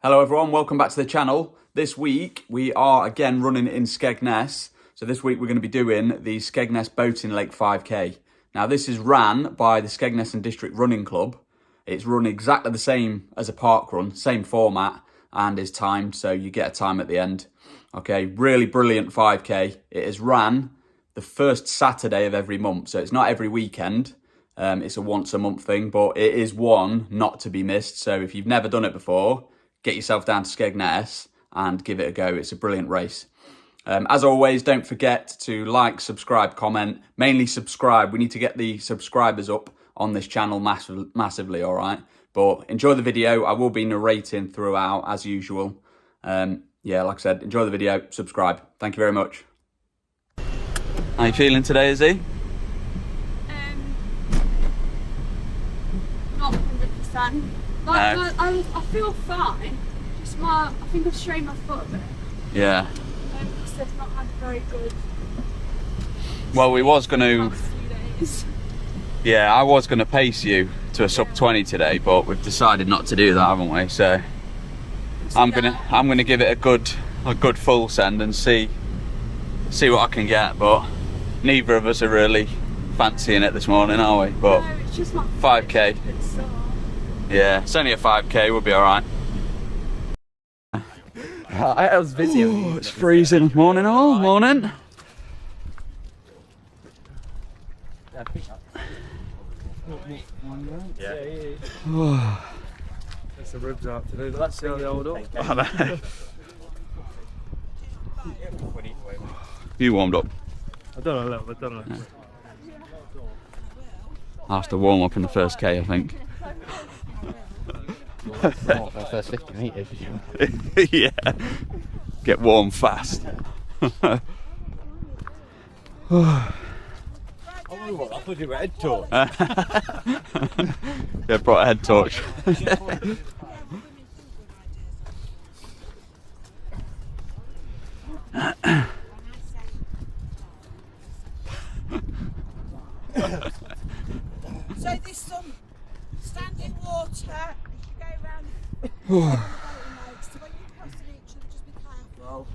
Hello everyone, welcome back to the channel. This week we are again running in Skegness. So this week we're going to be doing the Skegness Boating Lake 5k. Now this is ran by the Skegness and District Running Club. It's run exactly the same as a park run, same format, and is timed, so you get a time at the end. Okay, really brilliant 5k. It is ran the first Saturday of every month, so it's not every weekend. It's a once a month thing, but it is one not to be missed. So if you've never done it before, get yourself down to Skegness and give it a go. It's a brilliant race. As always, don't forget to like, subscribe, comment. Mainly subscribe. We need to get the subscribers up on this channel massively, all right? But enjoy the video. I will be narrating throughout as usual. Yeah, like I said, enjoy the video, subscribe. Thank you very much. How are you feeling today, Izzy? Not 100%. I feel fine. Just I think I've strained my foot a bit. Yeah. Because I've not had very good. Well, we was going to. Last few days. Yeah, I was going to pace you to a sub 20 today, but we've decided not to do that, haven't we? So I'm gonna give it a good full send and see what I can get. But neither of us are really fancying it this morning, are we? But no, it's just my 5k. It's sore. Yeah, it's only a 5k. We'll be all right. I was busy. Ooh, it's freezing. Morning, all. Morning. Yeah. That's the ribs out today. Let's see how they hold up. You warmed up. I've done a little bit, don't I? I have to warm up in the first K, I think. First 50 metres. Yeah. Get warm fast. I thought you were head torch. Yeah, brought a head torch. So there's some standing water as you go around the boating lakes. So when you cross each other, just be careful.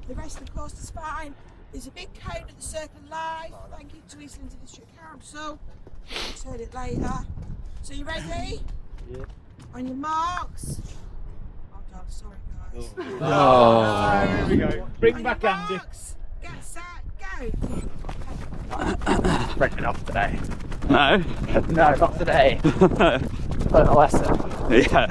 The rest of the course is fine. There's a big cone at the Circle of Life. Thank you to East London District Council. Just heard it later. So you ready? Yeah. On your marks. Oh God, sorry guys. Oh. There we go. Bring back Andy. Marks. Get set, go. Breaking off today. No? No, not today. Learned a lesson. Yeah.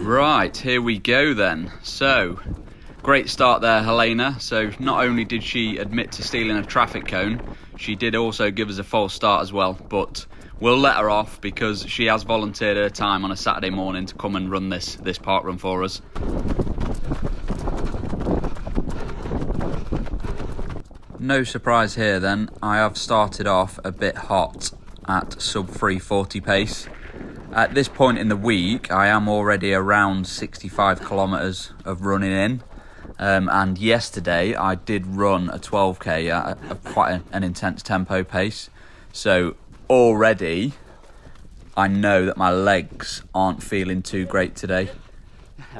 Right, here we go then. So, great start there, Helena. So not only did she admit to stealing a traffic cone, she did also give us a false start as well. But we'll let her off because she has volunteered her time on a Saturday morning to come and run this park run for us. No surprise here then, I have started off a bit hot at sub 340 pace. At this point in the week, I am already around 65 kilometres of running in. And yesterday, I did run a 12k at quite an intense tempo pace. So already, I know that my legs aren't feeling too great today.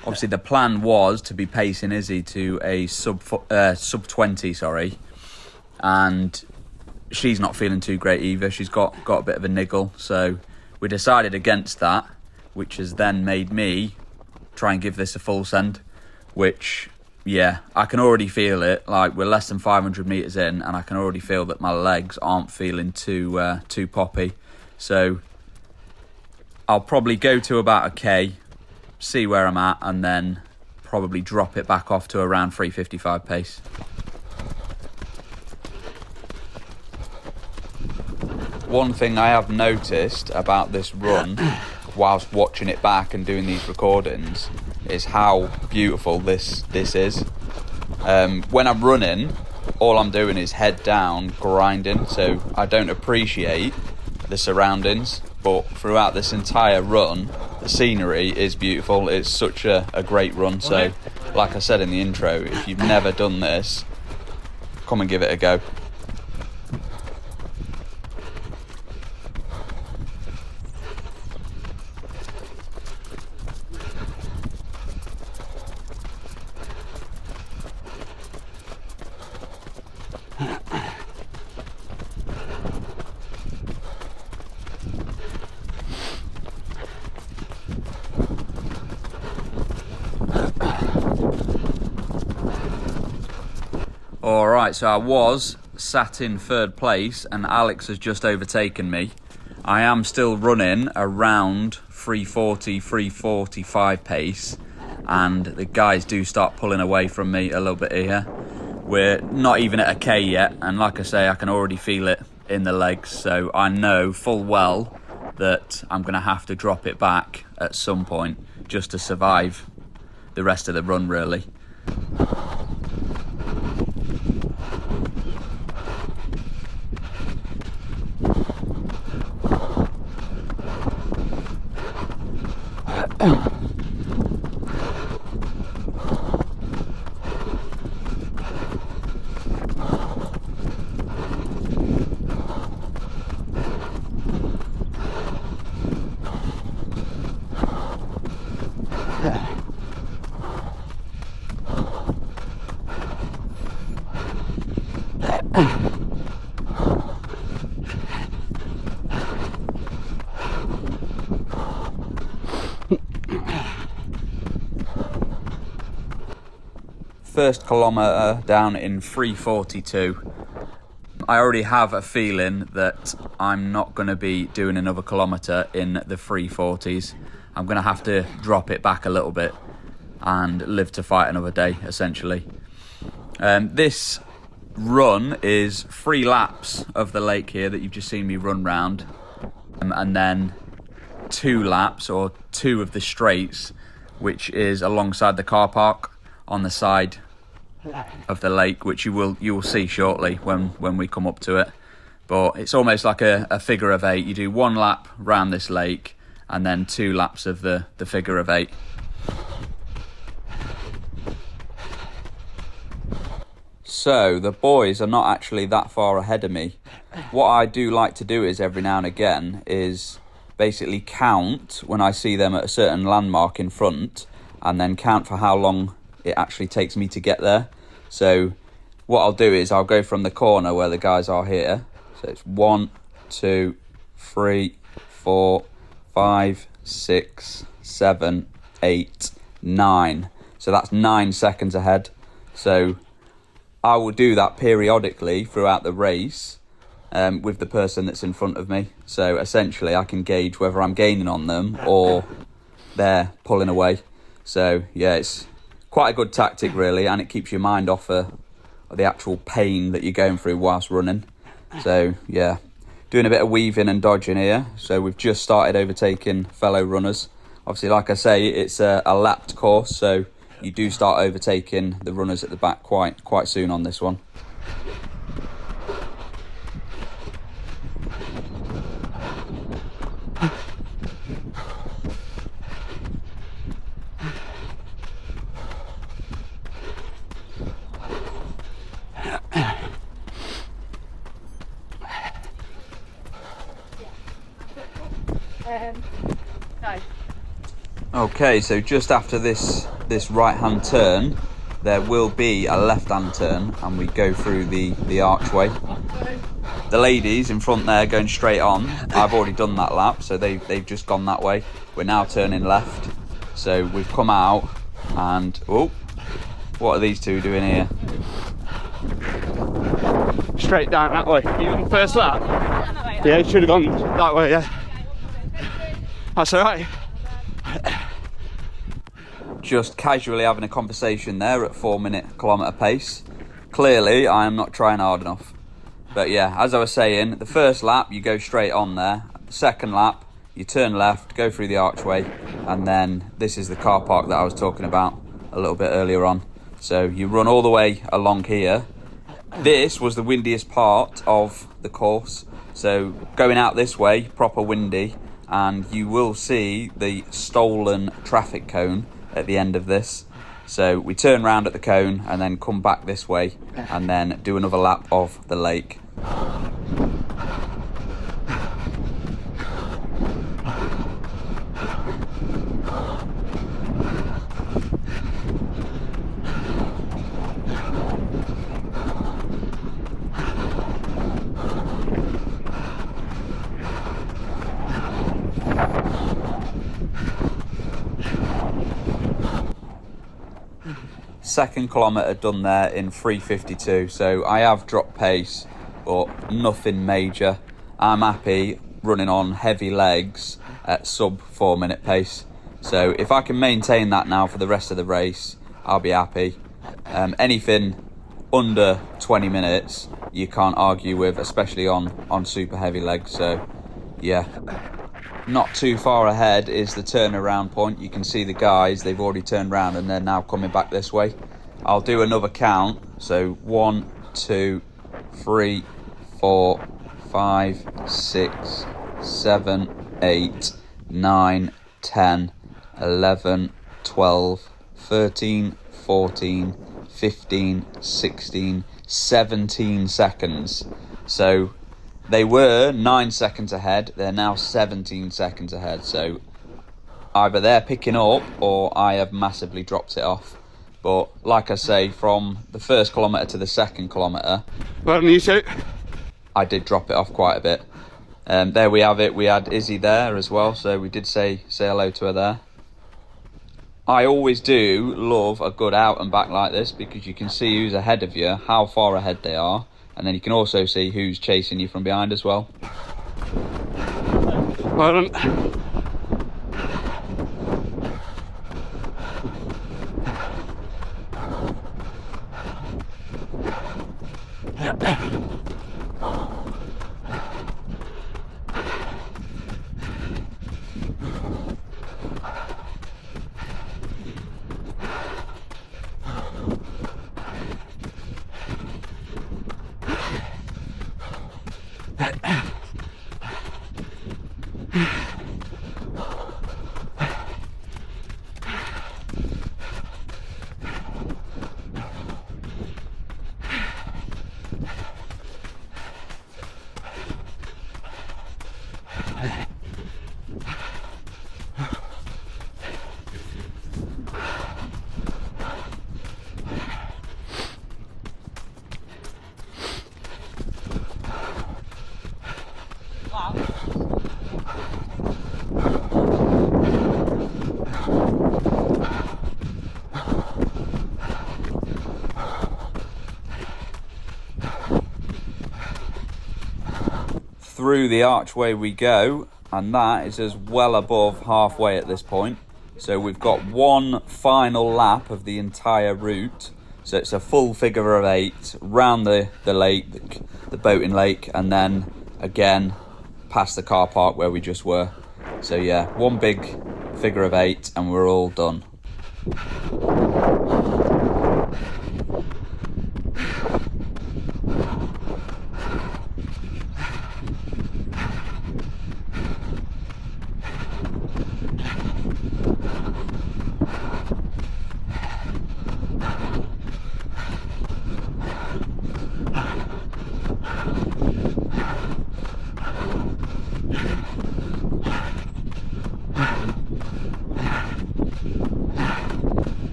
Obviously, the plan was to be pacing Izzy to a sub 20, sorry. And she's not feeling too great either. She's got a bit of a niggle, so we decided against that, which has then made me try and give this a full send, which, yeah, I can already feel it. Like, we're less than 500 metres in, and I can already feel that my legs aren't feeling too poppy. So I'll probably go to about a K, see where I'm at, and then probably drop it back off to around 355 pace. One thing I have noticed about this run, whilst watching it back and doing these recordings, is how beautiful this is. When I'm running, all I'm doing is head down, grinding, so I don't appreciate the surroundings. but throughout this entire run, the scenery is beautiful. It's such a great run. So, like I said in the intro, if you've never done this, come and give it a go. Alright, so I was sat in third place and Alex has just overtaken me. I am still running around 340, 345 pace, and the guys do start pulling away from me a little bit here. We're not even at a K yet, and like I say, I can already feel it in the legs, so I know full well that I'm going to have to drop it back at some point just to survive the rest of the run, really. First kilometre down in 3:42. I already have a feeling that I'm not going to be doing another kilometre in the 3:40s. I'm going to have to drop it back a little bit and live to fight another day, essentially. This run is 3 laps of the lake here that you've just seen me run round, and then 2 laps or 2 of the straights, which is alongside the car park on the side of the lake, which you will see shortly when we come up to it. But it's almost like a figure of 8. You do 1 lap round this lake and then 2 laps of the figure of 8. So the boys are not actually that far ahead of me. What I do like to do is every now and again is basically count when I see them at a certain landmark in front, and then count for how long it actually takes me to get there. So what I'll do is I'll go from the corner where the guys are here. So it's 1, 2, 3, 4, 5, 6, 7, 8, 9. So that's 9 seconds ahead. So I will do that periodically throughout the race with the person that's in front of me. So essentially I can gauge whether I'm gaining on them or they're pulling away. So yeah, it's quite a good tactic really, and it keeps your mind off of the actual pain that you're going through whilst running. So yeah, doing a bit of weaving and dodging here. So we've just started overtaking fellow runners. Obviously, like I say, it's a lapped course, so you do start overtaking the runners at the back quite soon on this one. No. Okay, so just after this right-hand turn, there will be a left-hand turn, and we go through the archway. The ladies in front there going straight on. I've already done that lap, so they've just gone that way. We're now turning left, so we've come out, and oh, what are these two doing here? Straight down that way. You on the first lap? Yeah, you should have gone that way, yeah. That's alright. Just casually having a conversation there at 4-minute kilometre pace. Clearly, I am not trying hard enough. But yeah, as I was saying, the first lap, you go straight on there. The second lap, you turn left, go through the archway, and then this is the car park that I was talking about a little bit earlier on. So you run all the way along here. This was the windiest part of the course. So going out this way, proper windy, and you will see the stolen traffic cone at the end of this. So we turn round at the cone and then come back this way and then do another lap of the lake. Second kilometre done there in 3:52, so I have dropped pace, but nothing major. I'm happy running on heavy legs at sub 4 minute pace. So if I can maintain that now for the rest of the race, I'll be happy. Anything under 20 minutes, you can't argue with, especially on super heavy legs. So yeah. Not too far ahead is the turnaround point. You can see the guys, they've already turned around and they're now coming back this way. I'll do another count. So 1, 2, 3, 4, 5, 6, 7, 8, 9, 10, 11, 12, 13, 14, 15, 16, 17 seconds. So they were 9 seconds ahead, they're now 17 seconds ahead, so either they're picking up or I have massively dropped it off. But like I say, from the first kilometre to the second kilometre, Well done, you two. I did drop it off quite a bit. There we have it, we had Izzy there as well, so we did say hello to her there. I always do love a good out and back like this because you can see who's ahead of you, how far ahead they are. And then you can also see who's chasing you from behind as well. Well done. Through the archway we go, and that is as well above halfway at this point. So we've got one final lap of the entire route. So it's a full figure of 8 round the lake, the boating lake, and then again past the car park where we just were. So yeah, one big figure of 8 and we're all done.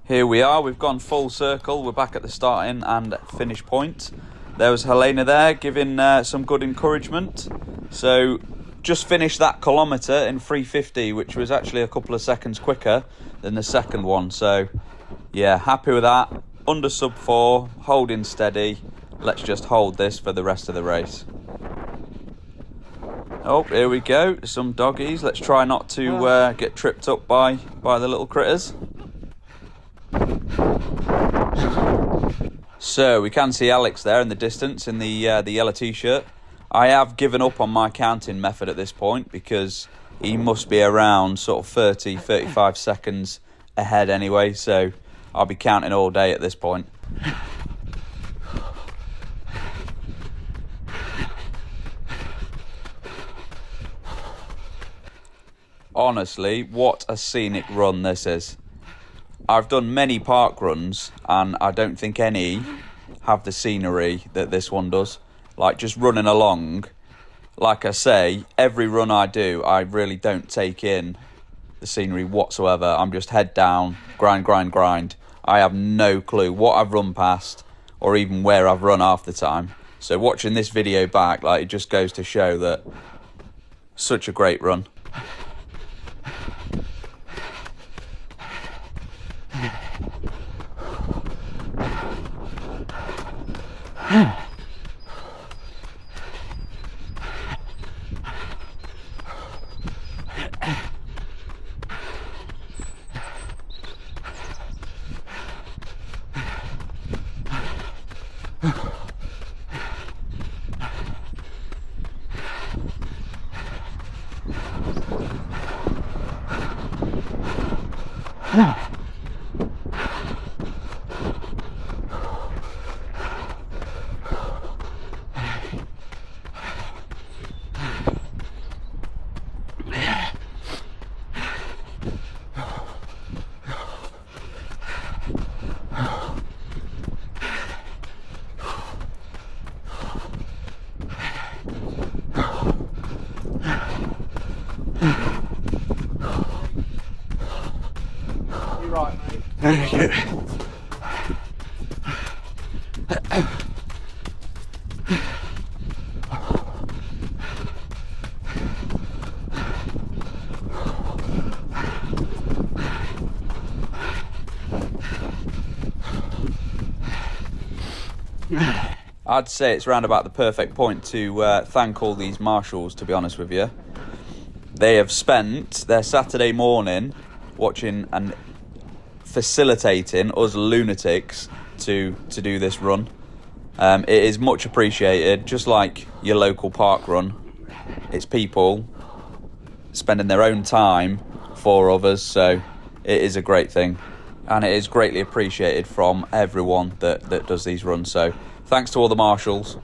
Here we are, we've gone full circle, we're back at the starting and finish point. There was Helena there giving some good encouragement. So just finished that kilometre in 3:50, which was actually a couple of seconds quicker than the second one. So yeah, happy with that. Under sub 4, holding steady. Let's just hold this for the rest of the race. Oh, here we go, some doggies. Let's try not to get tripped up by the little critters. So we can see Alex there in the distance in the yellow t-shirt. I have given up on my counting method at this point because he must be around sort of 35 seconds ahead anyway, so I'll be counting all day at this point. Honestly, what a scenic run this is. I've done many park runs and I don't think any have the scenery that this one does. Like just running along, like I say, every run I do, I really don't take in the scenery whatsoever. I'm just head down, grind, grind, grind. I have no clue what I've run past or even where I've run half the time. So watching this video back, like, it just goes to show that such a great run. You're right, mate. Thank you. I'd say it's round about the perfect point to thank all these marshals, to be honest with you. They have spent their Saturday morning watching and facilitating us lunatics to do this run. It is much appreciated, just like your local park run. It's people spending their own time for others, so it is a great thing. And it is greatly appreciated from everyone that does these runs. So thanks to all the marshals.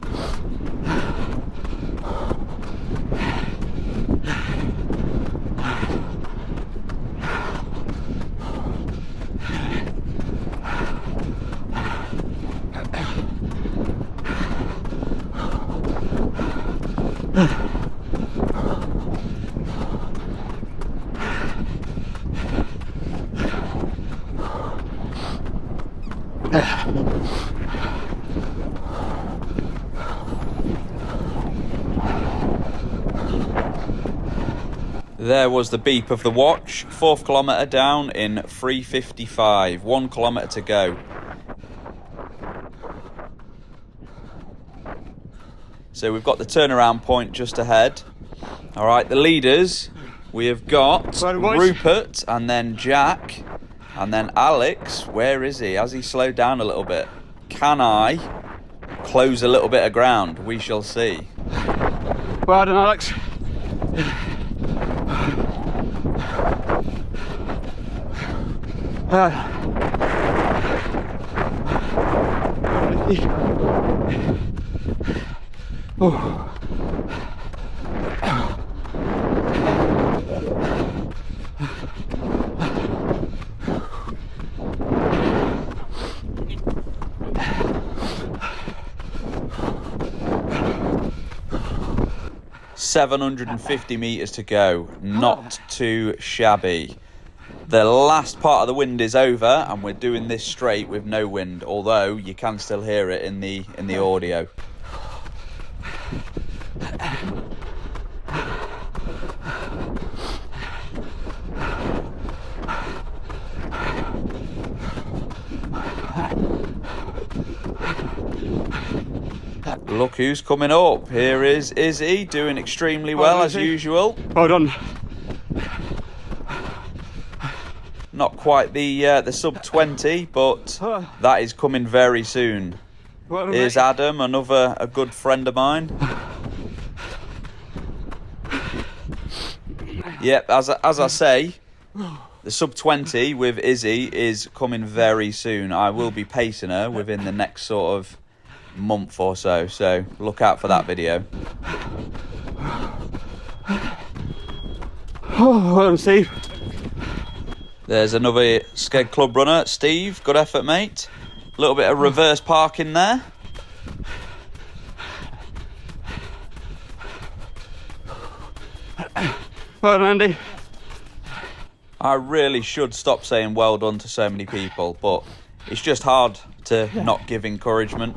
There was the beep of the watch. 4th kilometre down in 3:55. 1 kilometre to go. So we've got the turnaround point just ahead. All right, the leaders. We have got Rupert and then Jack and then Alex. Where is he? Has he slowed down a little bit? Can I close a little bit of ground? We shall see. Well done, Alex. Oh. 750 metres to go. Not too shabby. The last part of the wind is over and we're doing this straight with no wind, although you can still hear it in the audio. Look who's coming up. Here is Izzy, doing extremely well as usual. Well done. Not quite the sub 20, but that is coming very soon. Here's Adam, a good friend of mine. Yep, as I say, the sub 20 with Izzy is coming very soon. I will be pacing her within the next sort of month or so. So look out for that video. Oh, well done, Steve. There's another Skeg Club runner, Steve. Good effort, mate. A little bit of reverse parking there. Well done, Andy. I really should stop saying well done to so many people, but it's just hard to not give encouragement.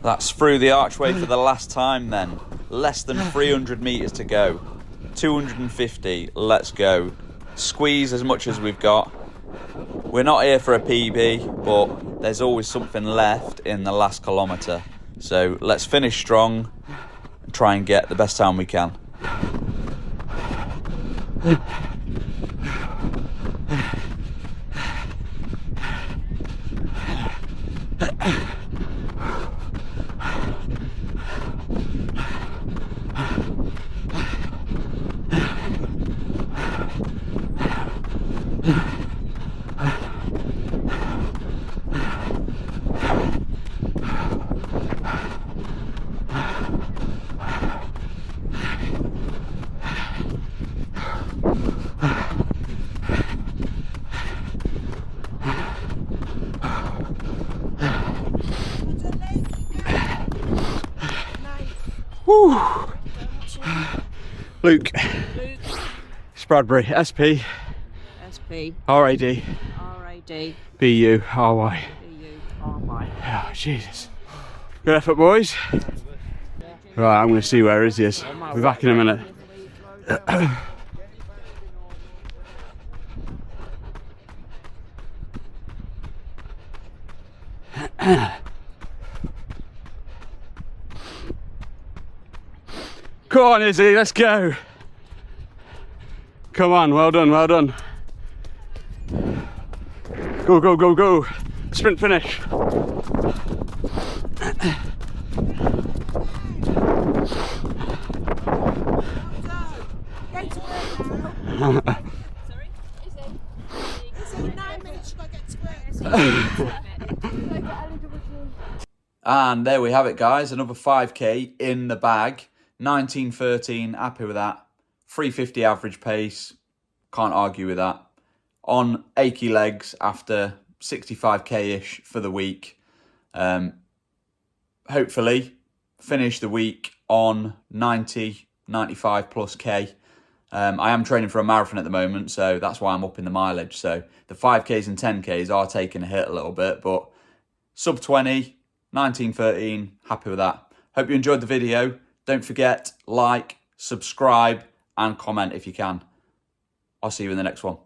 That's through the archway for the last time then. Less than 300 metres to go. 250, let's go. Squeeze as much as we've got. We're not here for a PB, but there's always something left in the last kilometre. So let's finish strong and try and get the best time we can. Woo. Luke. Spradbury, SP. SP. RAD. RAD. BU. RY. BU. RY. Oh, Jesus. Good effort, boys. Right, I'm going to see where Izzy is. I'll be back in a minute. Come on, Izzy, let's go. Come on, well done, well done. Go, go, go, go. Sprint finish. Sorry? It's in 9 minutes, you've got to get to work. And there we have it, guys. Another 5k in the bag. 19:13, happy with that. 350 average pace, can't argue with that. On achy legs after 65k-ish for the week. Hopefully finish the week on 90, 95 plus k. I am training for a marathon at the moment, so that's why I'm up in the mileage. So the 5Ks and 10Ks are taking a hit a little bit, but sub 20, 19:13, happy with that. Hope you enjoyed the video. Don't forget, like, subscribe, and comment if you can. I'll see you in the next one.